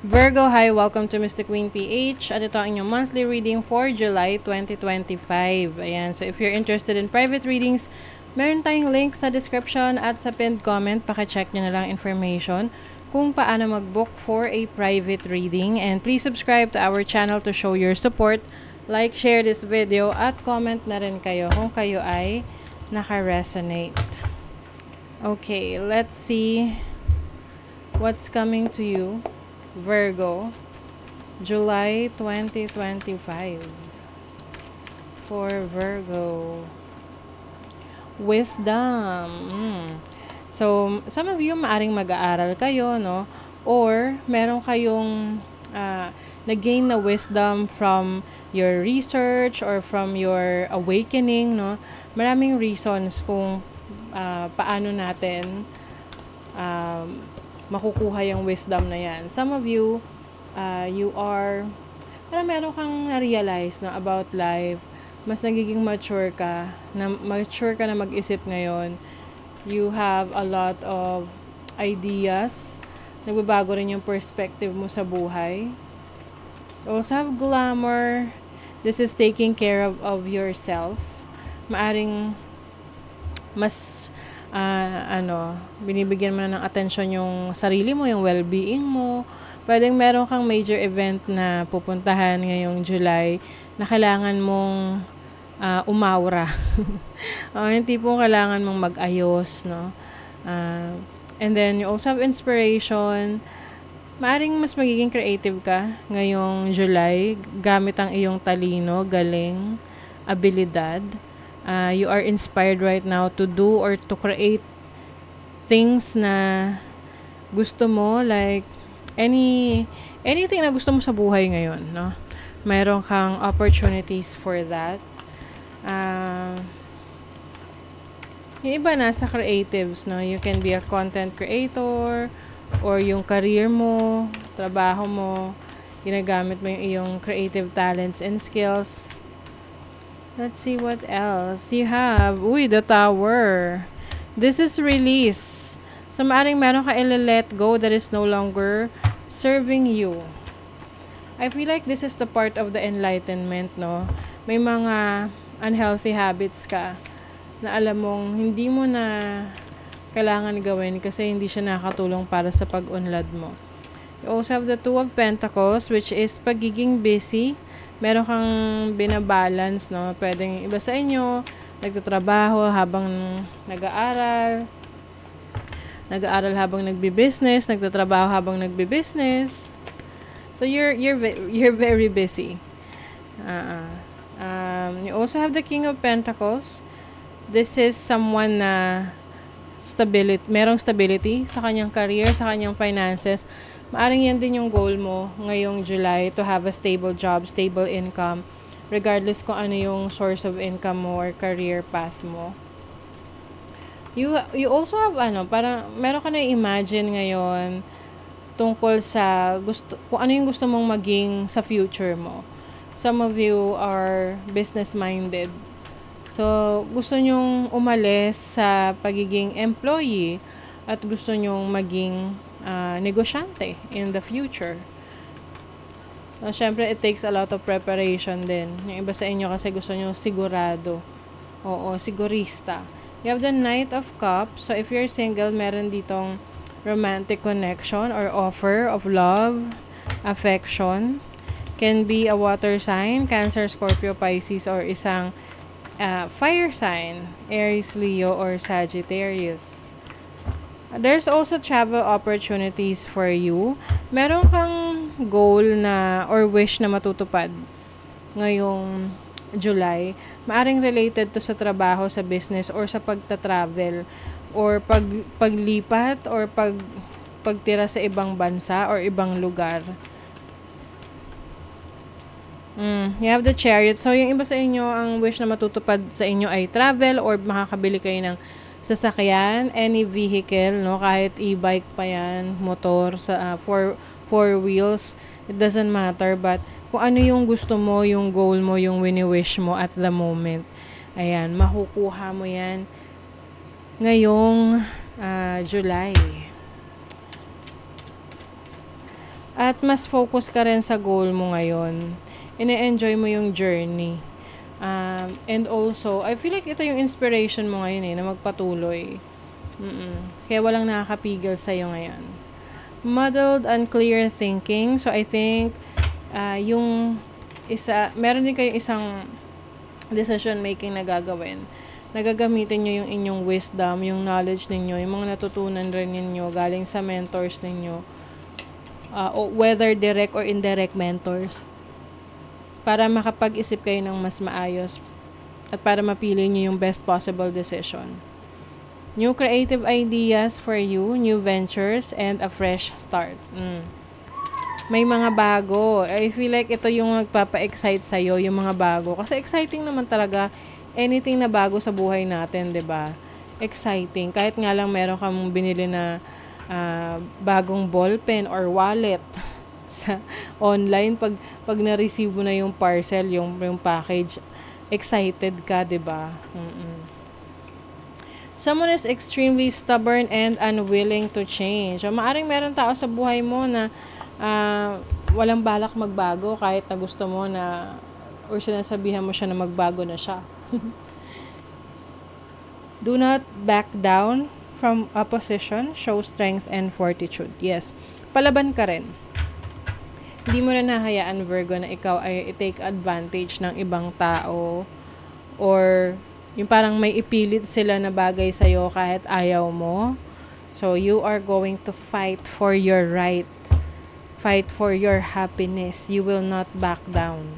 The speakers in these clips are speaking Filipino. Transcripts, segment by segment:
Virgo, hi! Welcome to Mystic Queen PH. At ito ang inyong monthly reading for July 2025. Ayan, so if you're interested in private readings, meron tayong link sa description at sa pinned comment. Pakicheck nyo na lang information kung paano mag-book for a private reading. And please subscribe to our channel to show your support. Like, share this video, at comment na rin kayo kung kayo ay naka-resonate. Okay, let's see what's coming to you, Virgo, July 2025. For Virgo, wisdom. So, some of you maaring mag-aaral kayo, no? Or meron kayong nag-gain na wisdom from your research or from your awakening, no? Maraming reasons kung paano natin makukuha yung wisdom na yan. Some of you, you are, meron kang na-realize na about life, mas nagiging mature ka na mag-isip ngayon. You have a lot of ideas. Nagbabago rin yung perspective mo sa buhay. You also have glamour. This is taking care of yourself. Maaring mas binibigyan mo na ng atensyon yung sarili mo, yung well-being mo. Pwedeng meron kang major event na pupuntahan ngayong July na kailangan mong umawra. Yung tipong kailangan mong mag-ayos, no? And then, you also have inspiration. Maaring mas magiging creative ka ngayong July gamit ang iyong talino, galing, abilidad. You are inspired right now to do or to create things na gusto mo, like anything na gusto mo sa buhay ngayon, no? Mayroon kang opportunities for that. Yung iba nasa creatives, no? You can be a content creator, or yung career mo, trabaho mo, ginagamit mo yung iyong creative talents and skills. Let's see what else. You have, the Tower. This is release. So, maaring meron ka let go that is no longer serving you. I feel like this is the part of the enlightenment, no? May mga unhealthy habits ka na alam mong hindi mo na kailangan gawin kasi hindi siya nakatulong para sa pag-unlad mo. You also have the Two of Pentacles, which is pagiging busy. Meron kang binabalance, no? Pwedeng iba sa inyo, nagtatrabaho habang nag-aaral habang nagbi-business, nagtatrabaho habang nagbi-business. So you're very busy. You also have the King of Pentacles. This is someone na merong stability sa kanyang career, sa kanyang finances. Maaring yan din yung goal mo ngayong July, to have a stable job, stable income, regardless kung ano yung source of income mo or career path mo. You also have parang meron ka na imagine ngayon tungkol sa kung ano yung gusto mong maging sa future mo. Some of you are business-minded. So, gusto nyong umalis sa pagiging employee at gusto nyong maging negosyante in the future. So, syempre, it takes a lot of preparation din. Yung iba sa inyo kasi gusto nyo sigurado. Oo, sigurista. You have the Knight of Cups. So, if you're single, meron ditong romantic connection or offer of love, affection. Can be a water sign, Cancer, Scorpio, Pisces, or isang fire sign, Aries, Leo, or Sagittarius. There's also travel opportunities for you. Meron kang goal na or wish na matutupad ngayong July. Maaring related to sa trabaho, sa business, or sa pagta-travel, or paglipat, or pagtira sa ibang bansa or ibang lugar. You have the Chariot. So, yung iba sa inyo, ang wish na matutupad sa inyo ay travel, or makakabili kayo ng sasakyan, any vehicle, no? Kahit e-bike pa yan, motor, sa four wheels, it doesn't matter. But, kung ano yung gusto mo, yung goal mo, yung wini-wish mo at the moment, ayan, makukuha mo yan ngayong July. At mas focus ka rin sa goal mo ngayon. Ine-enjoy mo yung journey. And also, I feel like ito yung inspiration mo ngayon na magpatuloy. Kaya walang nakakapigil sa'yo ngayon. Muddled, unclear thinking. So, I think, meron din kayong isang decision making na gagawin. Nagagamitin nyo yung inyong wisdom, yung knowledge ninyo, yung mga natutunan rin ninyo galing sa mentors ninyo. Whether direct or indirect mentors, para makapag-isip kayo ng mas maayos at para mapili nyo yung best possible decision. New creative ideas for you, new ventures, and a fresh start. May mga bago. I feel like ito yung magpapa-excite sa'yo, yung mga bago. Kasi exciting naman talaga anything na bago sa buhay natin, 'di ba? Exciting. Kahit nga lang meron kang binili na bagong ballpen or wallet sa online, pag na-receive mo na yung parcel, yung package, excited ka, 'di ba? Someone is extremely stubborn and unwilling to change. So, maaring meron tao sa buhay mo na walang balak magbago kahit na gusto mo na or sinasabihan mo siya na magbago na siya. Do not back down from opposition, show strength and fortitude. Yes, palaban ka rin. Hindi mo na nahayaan, Virgo, na ikaw ay i-take advantage ng ibang tao or yung parang may ipilit sila na bagay sa'yo kahit ayaw mo. So, you are going to fight for your right. Fight for your happiness. You will not back down.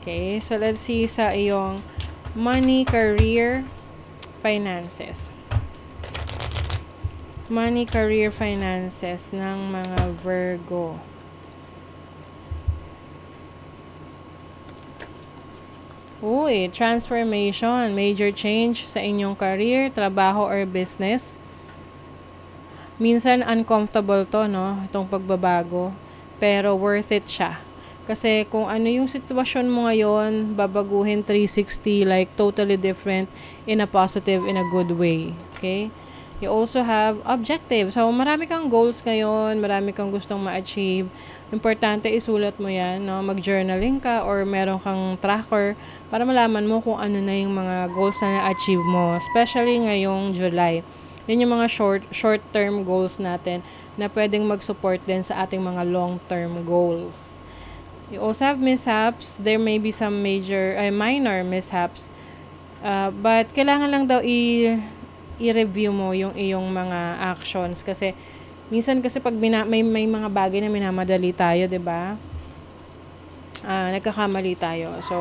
Okay, so let's see sa iyong money, career, finances. Money, career, finances ng mga Virgo. Uy, transformation, major change sa inyong career, trabaho, or business. Minsan uncomfortable to, no? Itong pagbabago. Pero worth it siya. Kasi kung ano yung sitwasyon mo ngayon, babaguhin 360, like totally different in a positive, in a good way. Okay? You also have objectives. So, marami kang goals ngayon, marami kang gustong ma-achieve. Importante, isulat mo yan, no? Mag-journaling ka or meron kang tracker para malaman mo kung ano na yung mga goals na na-achieve mo. Especially ngayong July. Yan yung mga short-term goals natin na pwedeng mag-support din sa ating mga long-term goals. You also have mishaps. There may be some minor mishaps. But kailangan lang daw i-review mo yung iyong mga actions. Kasi, minsan kasi pag may mga bagay na minamadali tayo, 'di ba? Nagkakamali tayo. So,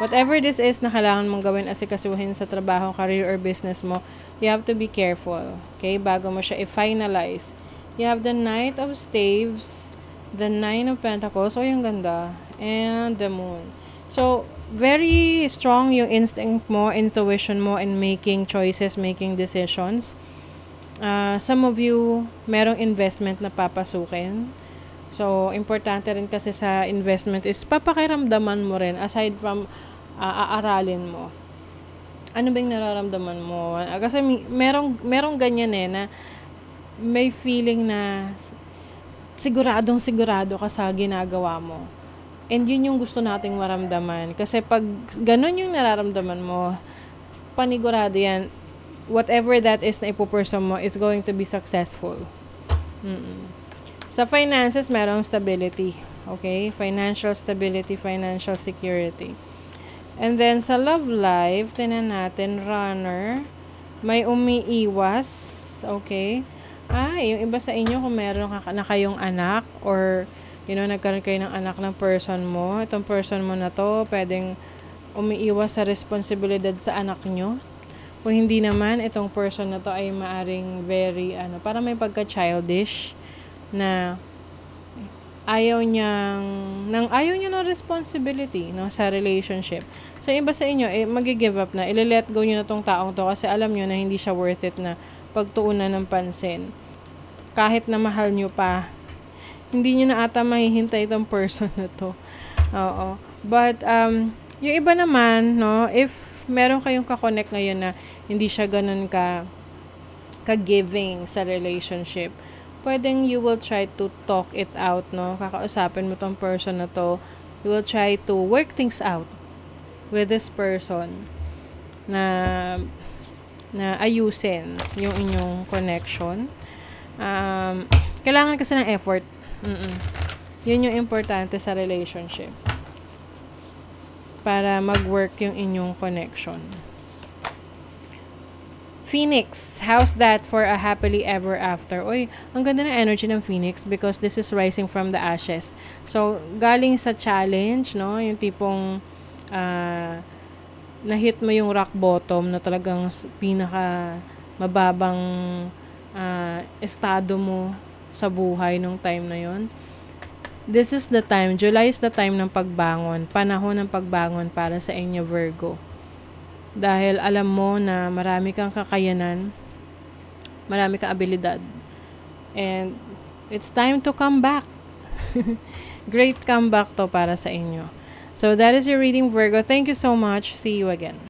whatever this is na kailangan mong gawin, asikasuhin sa trabaho, career, or business mo, you have to be careful. Okay? Bago mo siya i-finalize. You have the Knight of Staves, the Nine of Pentacles, o yung ganda, and the Moon. So, very strong yung instinct mo, intuition mo in making choices, making decisions. Some of you, merong investment na papasukin. So, importante rin kasi sa investment is papakiramdaman mo rin aside from aaralin mo. Ano ba yung nararamdaman mo? Kasi merong ganyan na may feeling na sigurado ka sa ginagawa mo. And yun yung gusto nating maramdaman. Kasi pag ganun yung nararamdaman mo, panigurado yan, whatever that is na ipupursue mo is going to be successful. Sa finances, merong stability. Okay? Financial stability, financial security. And then, sa love life, tinan natin, runner, may umiiwas. Okay? Yung iba sa inyo, kung meron na kayong anak, or, nagkaroon kayo ng anak ng person mo, itong person mo na to, pwedeng umiiwas sa responsibilidad sa anak nyo. Kung hindi naman, itong person na to ay maaring very, parang may pagka-childish, na ayaw niya ng responsibility, no, sa relationship. So, iba sa inyo, mag-give up na, ile-let go nyo na tong taong to, kasi alam nyo na hindi siya worth it na pagtuunan ng pansin. Kahit na mahal nyo pa, hindi nyo na ata mahihintay itong person na to. Oo. But, yung iba naman, no, if meron kayong kakonect ngayon na hindi siya ganun ka-giving sa relationship, pwedeng you will try to talk it out, no? Kakausapin mo tong person na to. You will try to work things out with this person na ayusin yung inyong connection. Kailangan kasi ng effort. Yun yung importante sa relationship. Para mag-work yung inyong connection. Phoenix, how's that for a happily ever after? Uy, ang ganda ng energy ng Phoenix because this is rising from the ashes. So, galing sa challenge, no? Yung tipong na-hit mo yung rock bottom na talagang pinaka mababang estado mo sa buhay nung time na yon. This is the time, July is the time ng pagbangon, panahon ng pagbangon para sa inyo, Virgo. Dahil alam mo na marami kang kakayanan, marami kang abilidad, and it's time to come back. Great comeback to para sa inyo. So that is your reading, Virgo. Thank you so much. See you again.